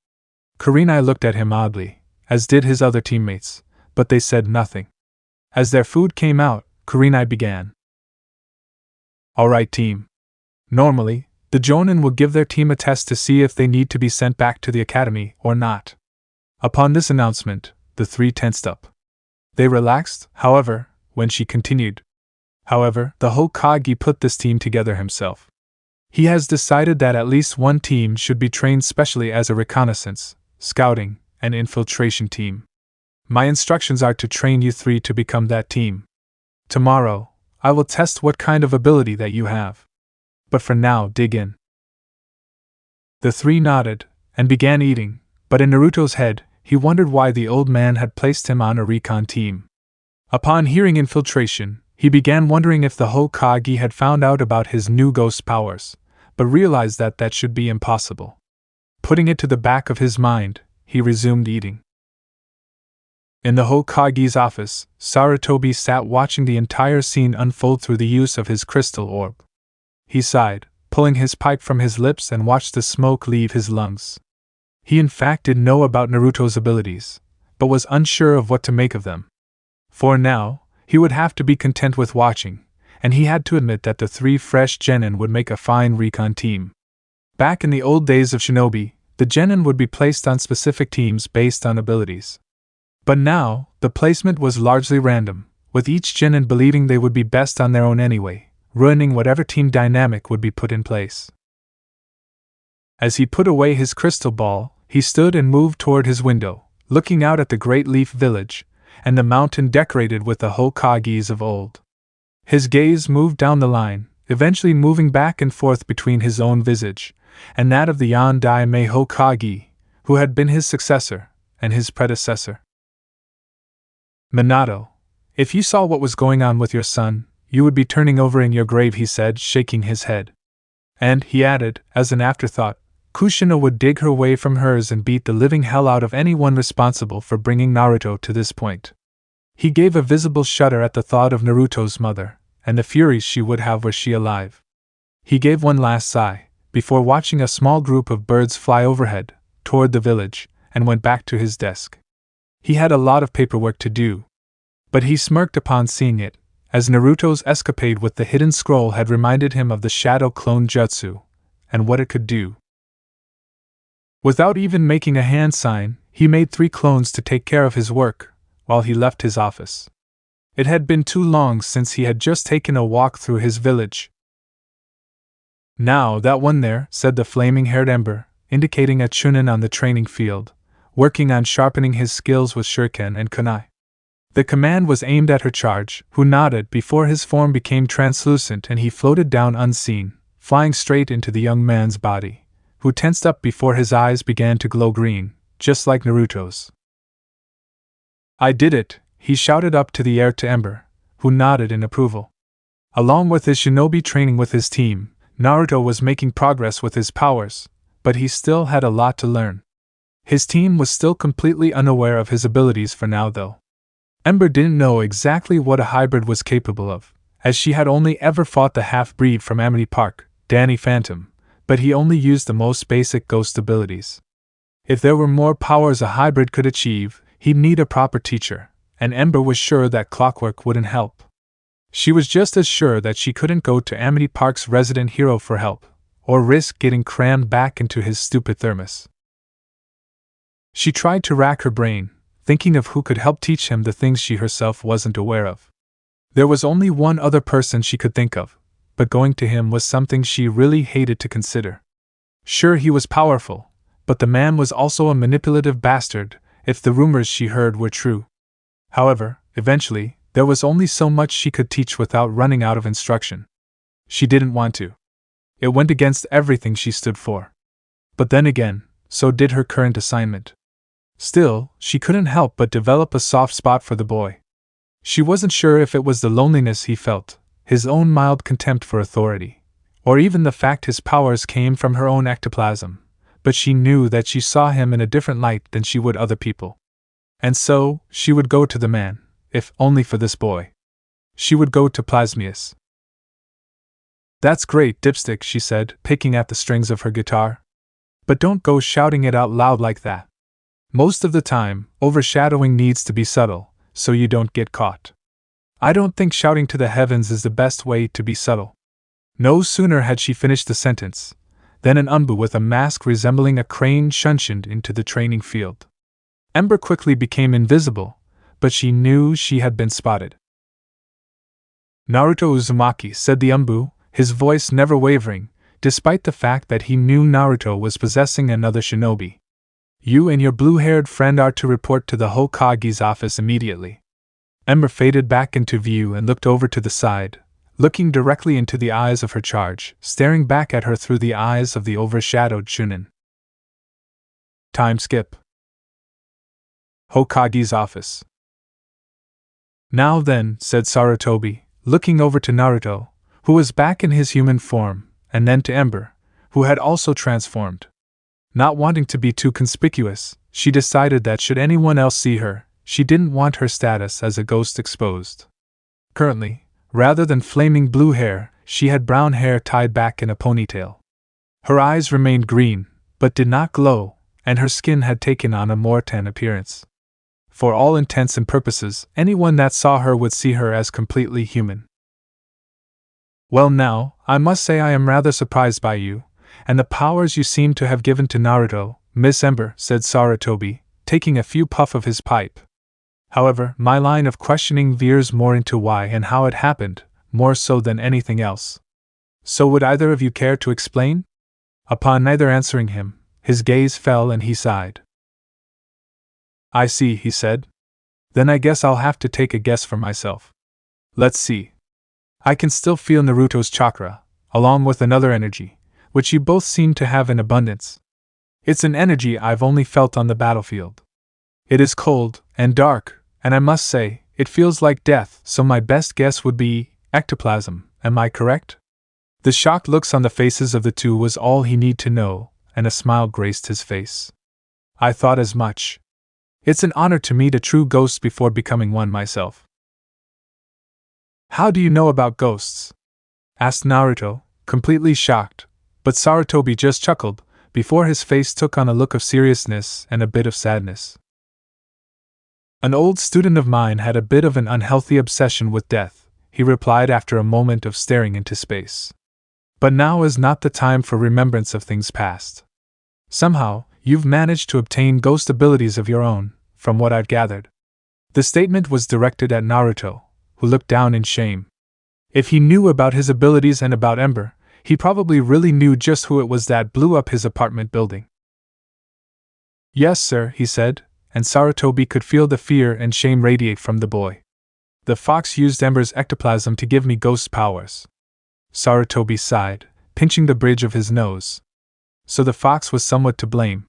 Kurenai looked at him oddly, as did his other teammates, but they said nothing. As their food came out, Kurenai began. Alright, team. Normally, the Jonin will give their team a test to see if they need to be sent back to the academy or not. Upon this announcement, the three tensed up. They relaxed, however, when she continued. However, the Hokage put this team together himself. He has decided that at least one team should be trained specially as a reconnaissance, scouting, and infiltration team. My instructions are to train you three to become that team. Tomorrow, I will test what kind of ability that you have. But for now, dig in. The three nodded, and began eating, but in Naruto's head, he wondered why the old man had placed him on a recon team. Upon hearing infiltration, he began wondering if the Hokage had found out about his new ghost powers, but realized that that should be impossible. Putting it to the back of his mind, he resumed eating. In the Hokage's office, Sarutobi sat watching the entire scene unfold through the use of his crystal orb. He sighed, pulling his pipe from his lips, and watched the smoke leave his lungs. He in fact did know about Naruto's abilities, but was unsure of what to make of them. For now, he would have to be content with watching, and he had to admit that the three fresh genin would make a fine recon team. Back in the old days of shinobi, the genin would be placed on specific teams based on abilities. But now, the placement was largely random, with each genin believing they would be best on their own anyway, ruining whatever team dynamic would be put in place. As he put away his crystal ball, he stood and moved toward his window, looking out at the great leaf village, and the mountain decorated with the Hokages of old. His gaze moved down the line, eventually moving back and forth between his own visage, and that of the Yondaime Hokage, who had been his successor, and his predecessor. Minato, if you saw what was going on with your son, you would be turning over in your grave, he said, shaking his head. And, he added, as an afterthought, Kushina would dig her way from hers and beat the living hell out of anyone responsible for bringing Naruto to this point. He gave a visible shudder at the thought of Naruto's mother, and the furies she would have were she alive. He gave one last sigh, before watching a small group of birds fly overhead, toward the village, and went back to his desk. He had a lot of paperwork to do. But he smirked upon seeing it, as Naruto's escapade with the hidden scroll had reminded him of the Shadow Clone Jutsu, and what it could do. Without even making a hand sign, he made 3 clones to take care of his work, while he left his office. It had been too long since he had just taken a walk through his village. Now that one there, said the flaming-haired Ember, indicating a Chunin on the training field, working on sharpening his skills with shuriken and kunai. The command was aimed at her charge, who nodded before his form became translucent and he floated down unseen, flying straight into the young man's body, who tensed up before his eyes began to glow green, just like Naruto's. I did it, he shouted up to the air to Ember, who nodded in approval. Along with his shinobi training with his team, Naruto was making progress with his powers, but he still had a lot to learn. His team was still completely unaware of his abilities for now though. Ember didn't know exactly what a hybrid was capable of, as she had only ever fought the half-breed from Amity Park, DannyPhantom, but he only used the most basic ghost abilities. If there were more powers a hybrid could achieve, he'd need a proper teacher, and Ember was sure that Clockwork wouldn't help. She was just as sure that she couldn't go to Amity Park's resident hero for help, or risk getting crammed back into his stupid thermos. She tried to rack her brain, thinking of who could help teach him the things she herself wasn't aware of. There was only one other person she could think of, but going to him was something she really hated to consider. Sure, he was powerful, but the man was also a manipulative bastard, if the rumors she heard were true. However, eventually, there was only so much she could teach without running out of instruction. She didn't want to. It went against everything she stood for. But then again, so did her current assignment. Still, she couldn't help but develop a soft spot for the boy. She wasn't sure if it was the loneliness he felt, his own mild contempt for authority, or even the fact his powers came from her own ectoplasm, but she knew that she saw him in a different light than she would other people. And so, she would go to the man, if only for this boy. She would go to Plasmius. That's great, Dipstick, she said, picking at the strings of her guitar. But don't go shouting it out loud like that. Most of the time, overshadowing needs to be subtle, so you don't get caught. I don't think shouting to the heavens is the best way to be subtle. No sooner had she finished the sentence, than an Unbu with a mask resembling a crane shunshined into the training field. Ember quickly became invisible, but she knew she had been spotted. Naruto Uzumaki, said the Unbu, his voice never wavering, despite the fact that he knew Naruto was possessing another shinobi. You and your blue-haired friend are to report to the Hokage's office immediately. Ember faded back into view and looked over to the side, looking directly into the eyes of her charge, staring back at her through the eyes of the overshadowed Chunin. Time skip. Hokage's office. Now then, said Sarutobi, looking over to Naruto, who was back in his human form, and then to Ember, who had also transformed. Not wanting to be too conspicuous, she decided that should anyone else see her, she didn't want her status as a ghost exposed. Currently, rather than flaming blue hair, she had brown hair tied back in a ponytail. Her eyes remained green, but did not glow, and her skin had taken on a more tan appearance. For all intents and purposes, anyone that saw her would see her as completely human. Well now, I must say I am rather surprised by you, and the powers you seem to have given to Naruto, Miss Ember, said Sarutobi, taking a few puffs of his pipe. However, my line of questioning veers more into why and how it happened, more so than anything else. So would either of you care to explain? Upon neither answering him, his gaze fell and he sighed. I see, he said. Then I guess I'll have to take a guess for myself. Let's see. I can still feel Naruto's chakra, along with another energy, which you both seem to have in abundance. It's an energy I've only felt on the battlefield. It is cold and dark, and I must say, it feels like death, so my best guess would be ectoplasm, am I correct? The shocked looks on the faces of the two was all he needed to know, and a smile graced his face. I thought as much. It's an honor to meet a true ghost before becoming one myself. How do you know about ghosts? Asked Naruto, completely shocked, but Sarutobi just chuckled, before his face took on a look of seriousness and a bit of sadness. An old student of mine had a bit of an unhealthy obsession with death, he replied after a moment of staring into space. But now is not the time for remembrance of things past. Somehow, you've managed to obtain ghost abilities of your own, from what I've gathered. The statement was directed at Naruto, who looked down in shame. If he knew about his abilities and about Ember, he probably really knew just who it was that blew up his apartment building. Yes, sir, he said, and Sarutobi could feel the fear and shame radiate from the boy. The fox used Ember's ectoplasm to give me ghost powers. Sarutobi sighed, pinching the bridge of his nose. So the fox was somewhat to blame.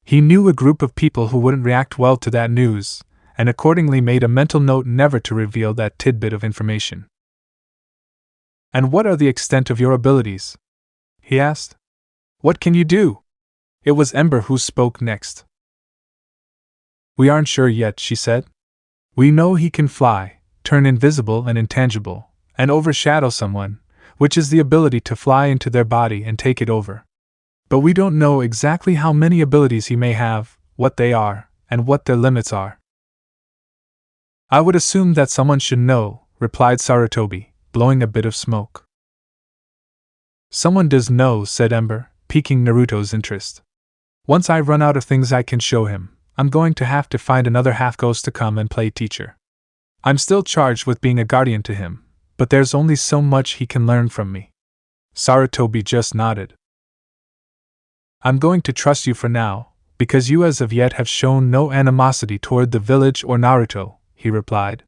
He knew a group of people who wouldn't react well to that news, and accordingly made a mental note never to reveal that tidbit of information. And what are the extent of your abilities? He asked. What can you do? It was Ember who spoke next. We aren't sure yet, she said. We know he can fly, turn invisible and intangible, and overshadow someone, which is the ability to fly into their body and take it over. But we don't know exactly how many abilities he may have, what they are, and what their limits are. I would assume that someone should know, replied Sarutobi, blowing a bit of smoke. Someone does know, said Ember, piquing Naruto's interest. Once I run out of things I can show him, I'm going to have to find another half-ghost to come and play teacher. I'm still charged with being a guardian to him, but there's only so much he can learn from me. Sarutobi just nodded. I'm going to trust you for now, because you as of yet have shown no animosity toward the village or Naruto, he replied.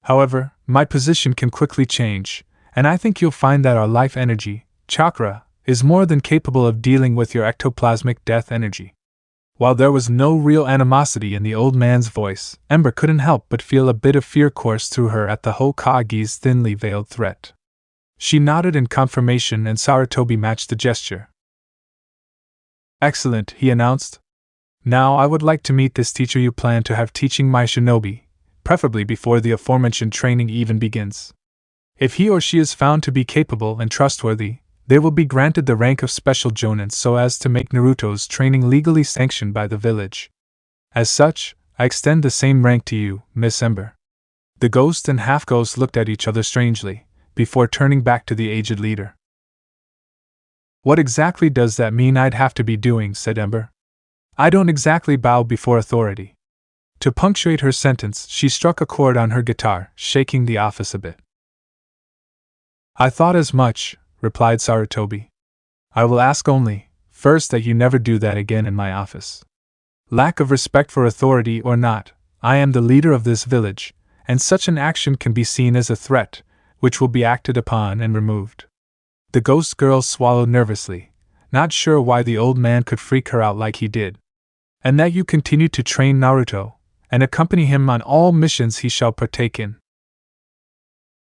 However, my position can quickly change, and I think you'll find that our life energy, chakra, is more than capable of dealing with your ectoplasmic death energy. While there was no real animosity in the old man's voice, Ember couldn't help but feel a bit of fear course through her at the Hokage's thinly veiled threat. She nodded in confirmation and Sarutobi matched the gesture. Excellent, he announced. Now I would like to meet this teacher you plan to have teaching my shinobi, preferably before the aforementioned training even begins. If he or she is found to be capable and trustworthy, they will be granted the rank of special jonin so as to make Naruto's training legally sanctioned by the village. As such, I extend the same rank to you, Miss Ember. The ghost and half-ghost looked at each other strangely, before turning back to the aged leader. What exactly does that mean I'd have to be doing, said Ember. I don't exactly bow before authority. To punctuate her sentence, she struck a chord on her guitar, shaking the office a bit. I thought as much, replied Sarutobi. I will ask only, first, that you never do that again in my office. Lack of respect for authority or not, I am the leader of this village, and such an action can be seen as a threat, which will be acted upon and removed. The ghost girl swallowed nervously, not sure why the old man could freak her out like he did. And that you continue to train Naruto, and accompany him on all missions he shall partake in.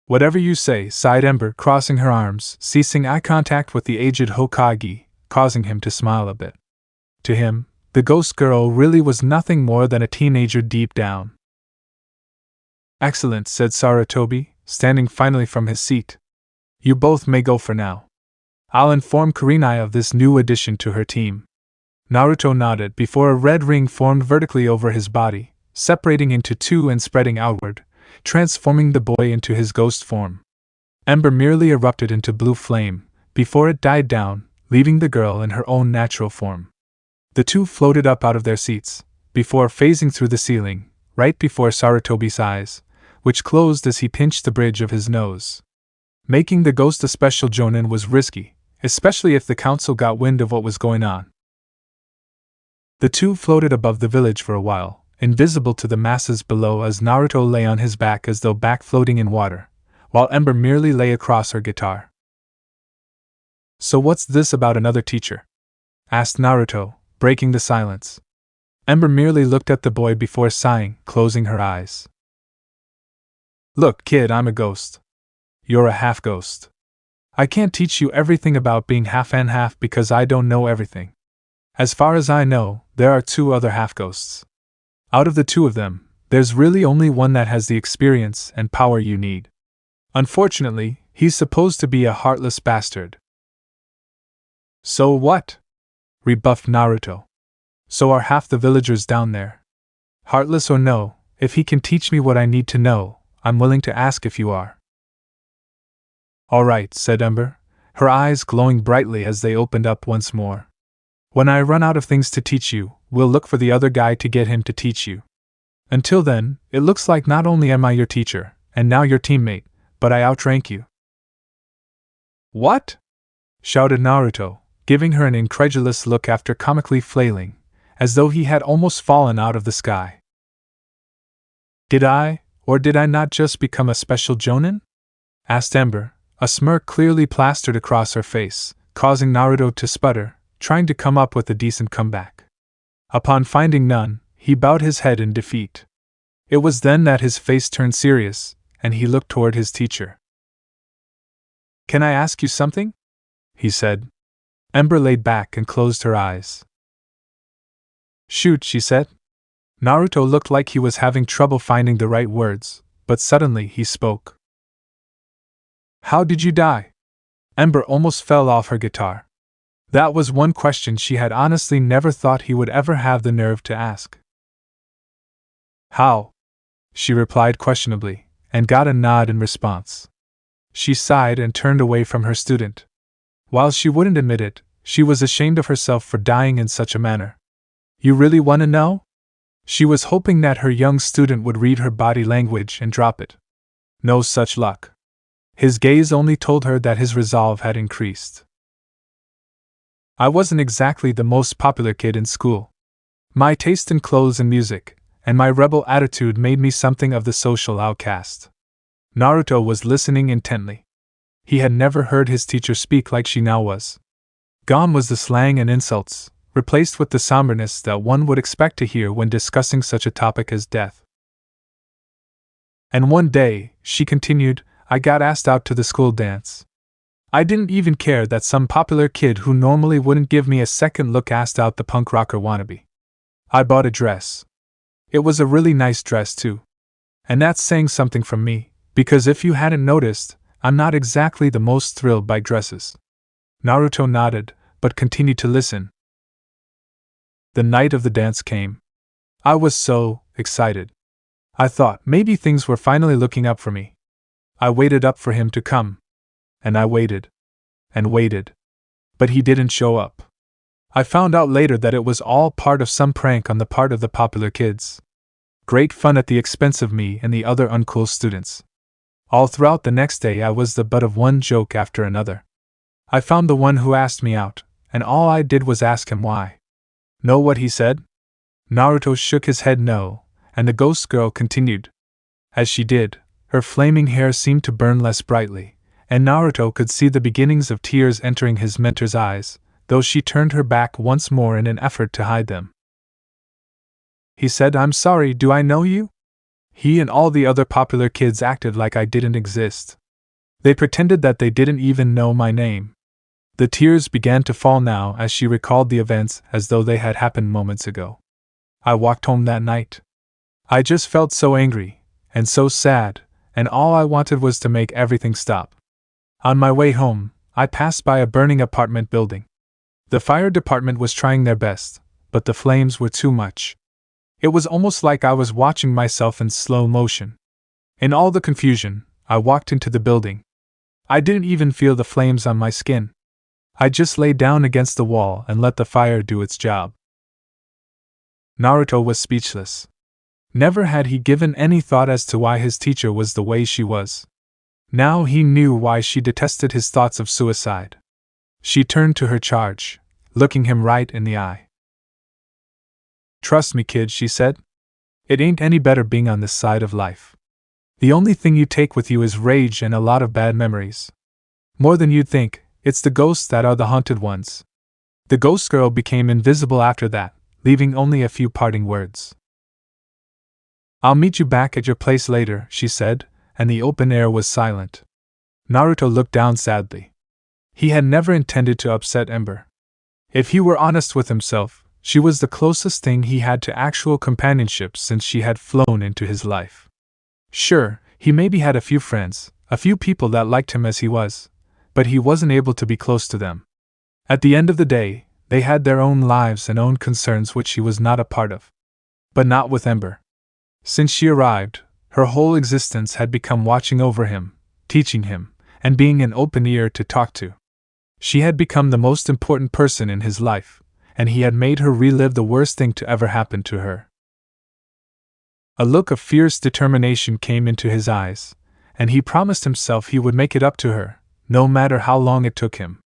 Whatever you say, sighed Ember, crossing her arms, ceasing eye contact with the aged Hokage, causing him to smile a bit. To him, the ghost girl really was nothing more than a teenager deep down. Excellent, said Sarutobi, standing finally from his seat. You both may go for now. I'll inform Kurenai of this new addition to her team. Naruto nodded before a red ring formed vertically over his body, separating into two and spreading outward, transforming the boy into his ghost form. Ember merely erupted into blue flame, before it died down, leaving the girl in her own natural form. The two floated up out of their seats, before phasing through the ceiling, right before Sarutobi's eyes, which closed as he pinched the bridge of his nose. Making the ghost a special jonin was risky, especially if the council got wind of what was going on. The two floated above the village for a while, invisible to the masses below as Naruto lay on his back as though back floating in water, while Ember merely lay across her guitar. So what's this about another teacher? Asked Naruto, breaking the silence. Ember merely looked at the boy before sighing, closing her eyes. Look, kid, I'm a ghost. You're a half-ghost. I can't teach you everything about being half and half because I don't know everything. As far as I know, there are two other half-ghosts. Out of the two of them, there's really only one that has the experience and power you need. Unfortunately, he's supposed to be a heartless bastard. So what? Rebuffed Naruto. So are half the villagers down there. Heartless or no, if he can teach me what I need to know, I'm willing to ask if you are. All right, said Ember, her eyes glowing brightly as they opened up once more. When I run out of things to teach you, we'll look for the other guy to get him to teach you. Until then, it looks like not only am I your teacher, and now your teammate, but I outrank you." "What?" shouted Naruto, giving her an incredulous look after comically flailing, as though he had almost fallen out of the sky. "Did I, or did I not just become a special jonin?" asked Ember, a smirk clearly plastered across her face, causing Naruto to sputter, trying to come up with a decent comeback. Upon finding none, he bowed his head in defeat. It was then that his face turned serious, and he looked toward his teacher. "Can I ask you something?" he said. Ember laid back and closed her eyes. "Shoot," she said. Naruto looked like he was having trouble finding the right words, but suddenly he spoke. "How did you die?" Ember almost fell off her guitar. That was one question she had honestly never thought he would ever have the nerve to ask. "How?" she replied questionably, and got a nod in response. She sighed and turned away from her student. While she wouldn't admit it, she was ashamed of herself for dying in such a manner. "You really want to know?" She was hoping that her young student would read her body language and drop it. No such luck. His gaze only told her that his resolve had increased. "I wasn't exactly the most popular kid in school. My taste in clothes and music, and my rebel attitude made me something of the social outcast." Naruto was listening intently. He had never heard his teacher speak like she now was. Gone was the slang and insults, replaced with the somberness that one would expect to hear when discussing such a topic as death. "And one day," she continued, "I got asked out to the school dance. I didn't even care that some popular kid who normally wouldn't give me a second look asked out the punk rocker wannabe. I bought a dress. It was a really nice dress, too. And that's saying something from me, because if you hadn't noticed, I'm not exactly the most thrilled by dresses." Naruto nodded, but continued to listen. The night of the dance came. I was so excited. I thought maybe things were finally looking up for me. I waited up for him to come. And I waited. And waited. But he didn't show up. I found out later that it was all part of some prank on the part of the popular kids. Great fun at the expense of me and the other uncool students. All throughout the next day I was the butt of one joke after another. I found the one who asked me out, and all I did was ask him why. Know what he said? Naruto shook his head no, and the ghost girl continued. As she did, her flaming hair seemed to burn less brightly, and Naruto could see the beginnings of tears entering his mentor's eyes, though she turned her back once more in an effort to hide them. He said, "I'm sorry, do I know you?" He and all the other popular kids acted like I didn't exist. They pretended that they didn't even know my name. The tears began to fall now as she recalled the events as though they had happened moments ago. I walked home that night. I just felt so angry, and so sad, and all I wanted was to make everything stop. On my way home, I passed by a burning apartment building. The fire department was trying their best, but the flames were too much. It was almost like I was watching myself in slow motion. In all the confusion, I walked into the building. I didn't even feel the flames on my skin. I just lay down against the wall and let the fire do its job. Naruto was speechless. Never had he given any thought as to why his teacher was the way she was. Now he knew why she detested his thoughts of suicide. She turned to her charge, looking him right in the eye. "Trust me, kid," she said. "It ain't any better being on this side of life. The only thing you take with you is rage and a lot of bad memories. More than you'd think, it's the ghosts that are the haunted ones." The ghost girl became invisible after that, leaving only a few parting words. "I'll meet you back at your place later," she said, and the open air was silent. Naruto looked down sadly. He had never intended to upset Ember. If he were honest with himself, she was the closest thing he had to actual companionship since she had flown into his life. Sure, he maybe had a few friends, a few people that liked him as he was, but he wasn't able to be close to them. At the end of the day, they had their own lives and own concerns which he was not a part of. But not with Ember. Since she arrived, her whole existence had become watching over him, teaching him, and being an open ear to talk to. She had become the most important person in his life, and he had made her relive the worst thing to ever happen to her. A look of fierce determination came into his eyes, and he promised himself he would make it up to her, no matter how long it took him.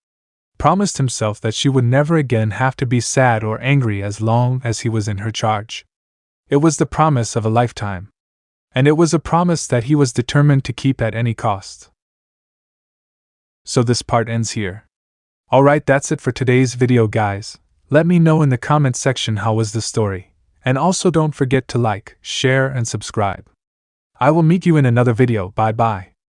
Promised himself that she would never again have to be sad or angry as long as he was in her charge. It was the promise of a lifetime. And it was a promise that he was determined to keep at any cost. So this part ends here. Alright, that's it for today's video, guys. Let me know in the comments section how was the story. And also don't forget to like, share, and subscribe. I will meet you in another video. Bye bye.